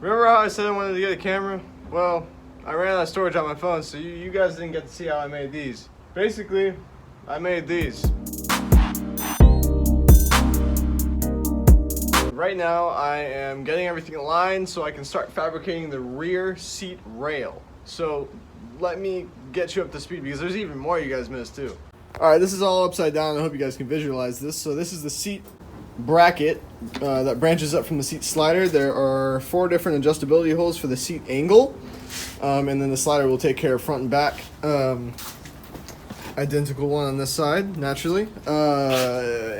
Remember how I said I wanted to get a camera? Well, I ran out of storage on my phone, so you guys didn't get to see how I made these. Basically, I made these. Right now, I am getting everything aligned so I can start fabricating the rear seat rail. So let me get you up to speed because there's even more you guys missed too. Alright, this is all upside down. I hope you guys can visualize this. So this is the seat bracket that branches up from the seat slider. There are 4 different adjustability holes for the seat angle, and then the slider will take care of front and back. Identical one on this side, naturally.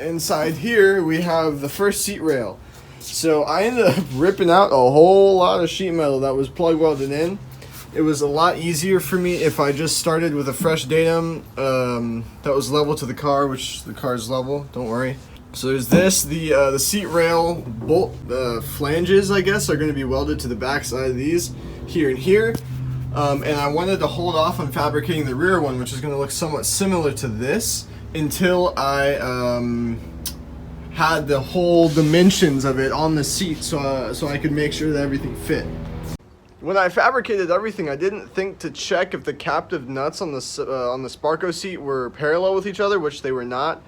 Inside here we have the first seat rail. So I ended up ripping out a whole lot of sheet metal that was plug welded in. It was a lot easier for me if I just started with a fresh datum that was level to the car, which the car is level, don't worry. So there's this, the seat rail bolt flanges, I guess, are going to be welded to the back side of these, here and here. And I wanted to hold off on fabricating the rear one, which is going to look somewhat similar to this, until I had the whole dimensions of it on the seat, so I could make sure that everything fit. When I fabricated everything, I didn't think to check if the captive nuts on the Sparco seat were parallel with each other, which they were not.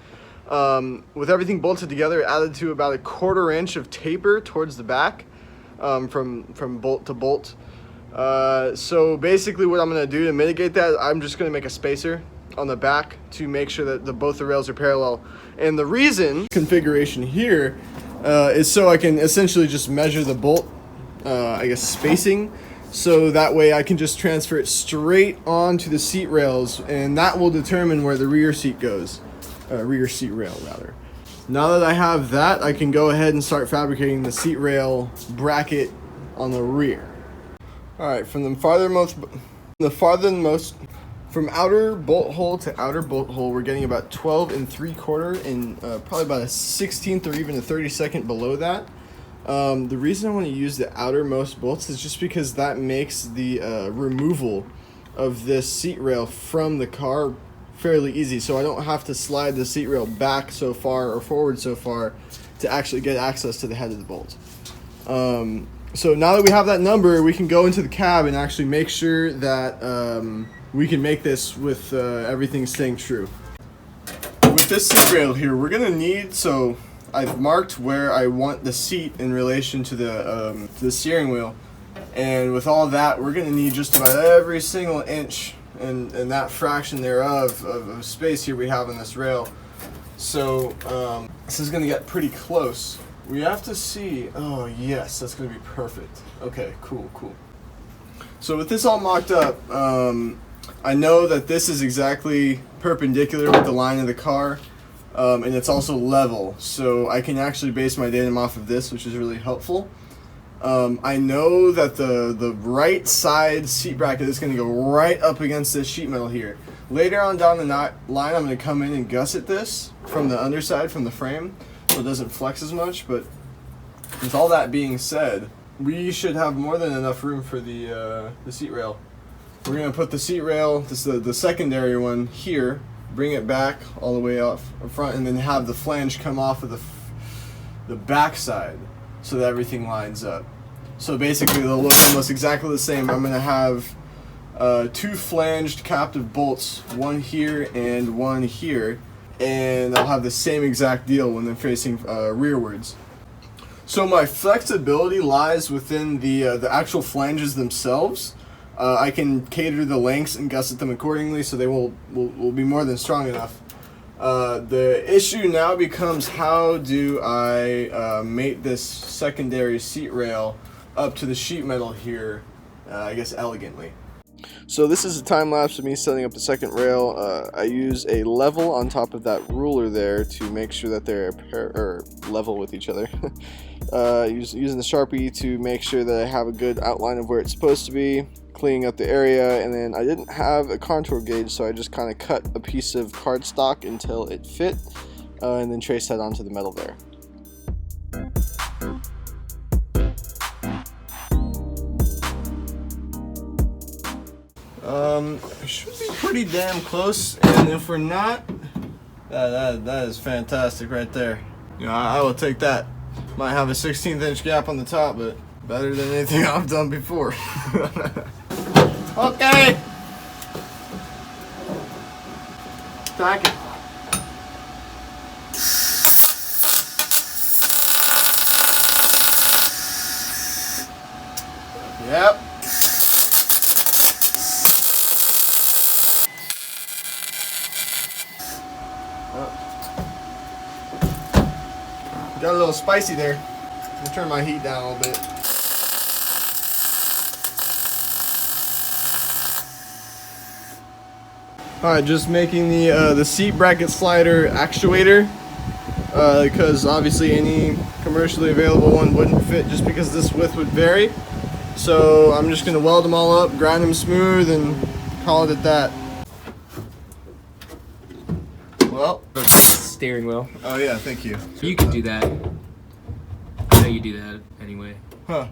With everything bolted together, it added to about a 1/4 inch of taper towards the back, from bolt to bolt. So basically what I'm going to do to mitigate that, I'm just going to make a spacer on the back to make sure that both the rails are parallel. And the reason configuration here is so I can essentially just measure the bolt, I guess, spacing, so that way I can just transfer it straight onto the seat rails, and that will determine where the rear seat goes. Rear seat rail, rather. Now that I have that, I can go ahead and start fabricating the seat rail bracket on the rear. Alright, from outer bolt hole to outer bolt hole, we're getting about 12 3/4 and probably about a 16th or even a 32nd below that. The reason I want to use the outermost bolts is just because that makes the removal of this seat rail from the car fairly easy, so I don't have to slide the seat rail back so far or forward so far to actually get access to the head of the bolt. So now that we have that number, we can go into the cab and actually make sure that we can make this with everything staying true. With this seat rail here, we're gonna need, so I've marked where I want the seat in relation to the steering wheel, and with all that, we're gonna need just about every single inch and that fraction thereof of space here we have in this rail. So this is gonna get pretty close. We have to see, oh yes, that's gonna be perfect. Okay, cool. So with this all mocked up, I know that this is exactly perpendicular with the line of the car, and it's also level, so I can actually base my datum off of this, which is really helpful. I know that the right side seat bracket is going to go right up against this sheet metal here. Later on down the line, I'm going to come in and gusset this from the underside, from the frame, so it doesn't flex as much. But with all that being said, we should have more than enough room for the seat rail. We're going to put the seat rail, this is the secondary one, here, bring it back all the way up front, and then have the flange come off of the back side, so that everything lines up. So basically they'll look almost exactly the same. I'm going to have 2 flanged captive bolts, one here and one here, and I'll have the same exact deal when they're facing rearwards. So my flexibility lies within the actual flanges themselves. I can cater the lengths and gusset them accordingly, so they will be more than strong enough. The issue now becomes, how do I mate this secondary seat rail up to the sheet metal here, I guess elegantly. So this is a time lapse of me setting up the second rail. I use a level on top of that ruler there to make sure that they're level with each other. Using the Sharpie to make sure that I have a good outline of where it's supposed to be, cleaning up the area, and then I didn't have a contour gauge, so I just kind of cut a piece of cardstock until it fit, and then traced that onto the metal there. Should be pretty damn close, and if we're not, that is fantastic right there. You know, I will take that. Might have a 16th inch gap on the top, but Better than anything I've done before. Okay. Tack it. Yep. Got a little spicy there. I'm gonna turn my heat down a little bit. Alright, just making the seat bracket slider actuator, because obviously any commercially available one wouldn't fit just because this width would vary. So I'm just gonna weld them all up, grind them smooth, and call it at that. Well, steering wheel. Oh yeah, thank you. You can do that. I know you do that anyway. Huh.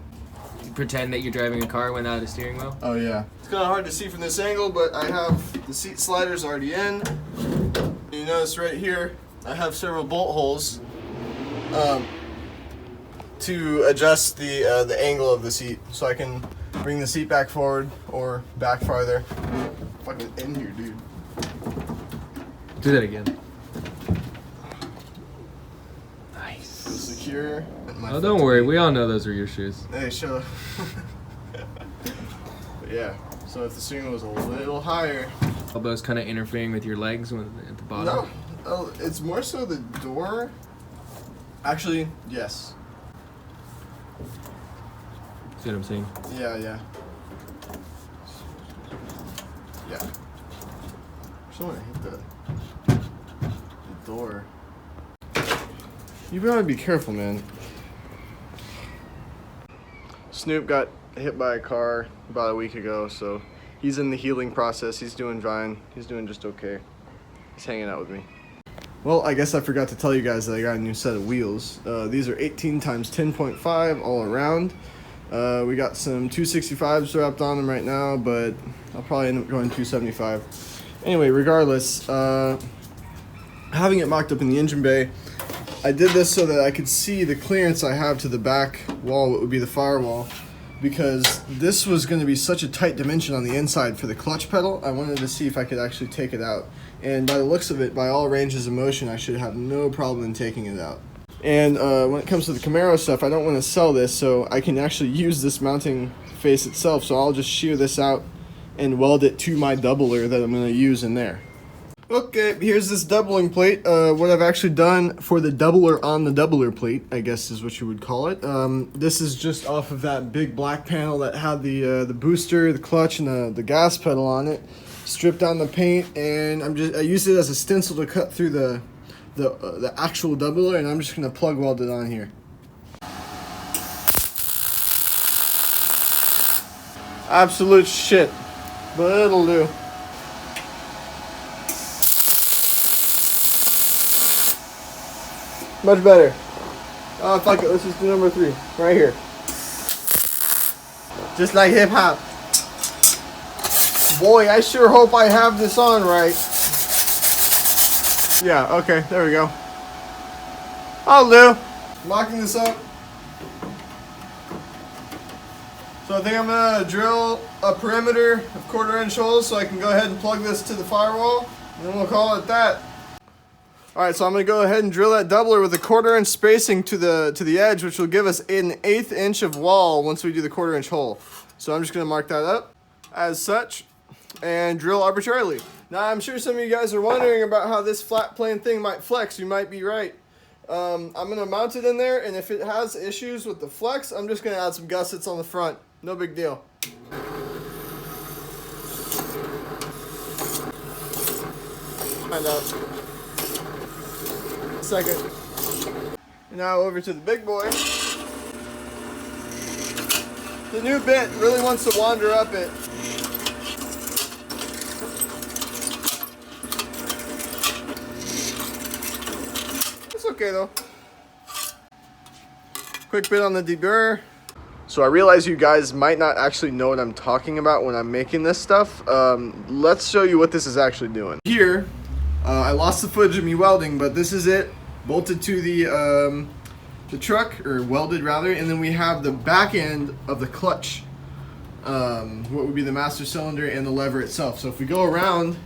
You pretend that you're driving a car without a steering wheel. Oh yeah. It's kind of hard to see from this angle, but I have the seat sliders already in. You notice right here, I have several bolt holes to adjust the angle of the seat, so I can bring the seat back forward or back farther. Fucking in here, dude. Do that again. Secure. Oh, don't worry. We all know those are your shoes. Hey, shut up. But yeah, so if the steering was a little higher. Elbows kind of interfering with your legs at the bottom. No, oh, it's more so the door. Actually, yes. See what I'm saying? Yeah, yeah. Yeah. Someone hit the door. You gotta be careful, man. Snoop got hit by a car about a week ago, so he's in the healing process. He's doing fine. He's doing just okay. He's hanging out with me. Well, I guess I forgot to tell you guys that I got a new set of wheels. These are 18 times 10.5 all around. We got some 265s wrapped on them right now, but I'll probably end up going 275. Anyway, regardless, having it mocked up in the engine bay, I did this so that I could see the clearance I have to the back wall, what would be the firewall, because this was going to be such a tight dimension on the inside for the clutch pedal. I wanted to see if I could actually take it out. And by the looks of it, by all ranges of motion, I should have no problem in taking it out. And when it comes to the Camaro stuff, I don't want to sell this, so I can actually use this mounting face itself. So I'll just shear this out and weld it to my doubler that I'm going to use in there. Okay, here's this doubling plate. What I've actually done for the doubler on the doubler plate, I guess is what you would call it. This is just off of that big black panel that had the booster, the clutch, and the gas pedal on it. Stripped down the paint, and I used it as a stencil to cut through the actual doubler, and I'm just gonna plug weld it on here. Absolute shit, but it'll do. Much better. Fuck it, let's just do number 3, right here. Just like hip hop. Boy, I sure hope I have this on right. Yeah, okay, there we go. I'll do. Locking this up. So I think I'm gonna drill a perimeter of 1/4-inch holes so I can go ahead and plug this to the firewall, and then we'll call it that. Alright, so I'm going to go ahead and drill that doubler with a 1/4-inch spacing to the edge, which will give us an 1/8 inch of wall once we do the 1/4-inch hole. So I'm just going to mark that up as such and drill arbitrarily. Now, I'm sure some of you guys are wondering about how this flat plane thing might flex. You might be right. I'm going to mount it in there, and if it has issues with the flex, I'm just going to add some gussets on the front. No big deal. Find out. Second. And now over to the big boy. The new bit really wants to wander up it. It's okay though. Quick bit on the deburr. So I realize you guys might not actually know what I'm talking about when I'm making this stuff. Let's show you what this is actually doing. Here, I lost the footage of me welding, but this is it. Bolted to the the truck, or welded rather, and then we have the back end of the clutch. What would be the master cylinder and the lever itself. So if we go around,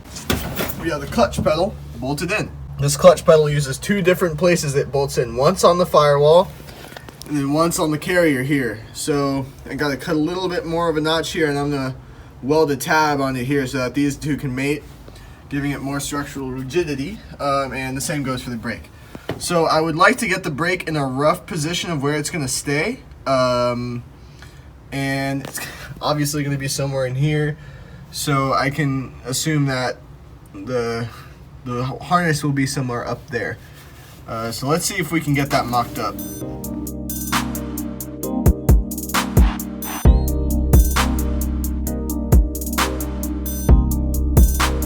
we have the clutch pedal bolted in. This clutch pedal uses two different places that bolts in. Once on the firewall, and then once on the carrier here. So I gotta cut a little bit more of a notch here, and I'm gonna weld a tab onto here so that these two can mate, giving it more structural rigidity, and the same goes for the brake. So I would like to get the brake in a rough position of where it's gonna stay, and it's obviously gonna be somewhere in here, so I can assume that the harness will be somewhere up there. So let's see if we can get that mocked up.